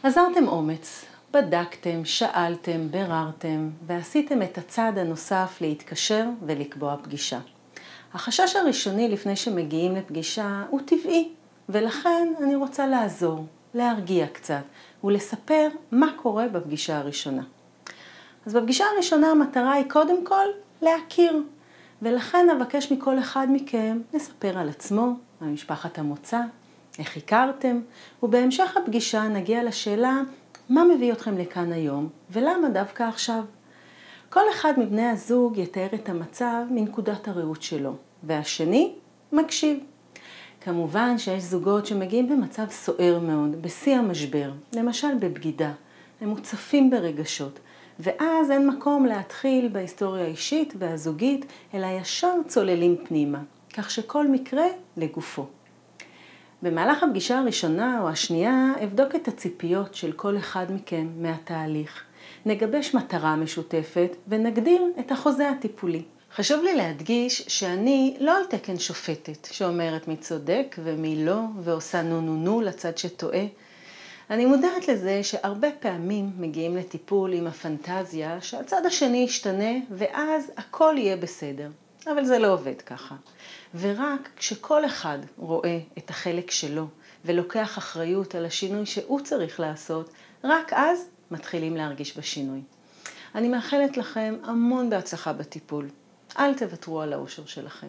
עזרתם אומץ, בדקתם, שאלתם, בררתם ועשיתם את הצעד הנוסף להתקשר ולקבוע פגישה. החשש הראשוני לפני שמגיעים לפגישה הוא טבעי, ולכן אני רוצה לעזור, להרגיע קצת ולספר מה קורה בפגישה הראשונה. אז בפגישה הראשונה המטרה היא קודם כל להכיר, ולכן אבקש מכל אחד מכם לספר על עצמו, על משפחת המוצא, איך הכרתם, ובהמשך הפגישה נגיע לשאלה מה מביא אתכם לכאן היום ולמה דווקא עכשיו. כל אחד מבני הזוג יתאר את המצב מנקודת הראות שלו, והשני מקשיב. כמובן שיש זוגות שמגיעים במצב סוער מאוד, בשיא המשבר, למשל בבגידה, הם מוצפים ברגשות, ואז אין מקום להתחיל בהיסטוריה האישית והזוגית, אלא ישר צוללים פנימה, כך שכל מקרה לגופו. במהלך הפגישה הראשונה או השנייה אבדוק את הציפיות של כל אחד מכם מהתהליך. נגבש מטרה משותפת ונגדיר את החוזה הטיפולי. חשוב לי להדגיש שאני לא על תקן שופטת שאומרת מי צודק ומי לא ועושה נו לצד שטועה. אני מודעת לזה שהרבה פעמים מגיעים לטיפול עם הפנטזיה שהצד השני ישתנה ואז הכל יהיה בסדר. אבל זה לא עובד ככה. ורק כשכל אחד רואה את החלק שלו ולוקח אחריות על השינוי שהוא צריך לעשות, רק אז מתחילים להרגיש בשינוי. אני מאחלת לכם המון בהצלחה בטיפול. אל תוותרו על האושר שלכם.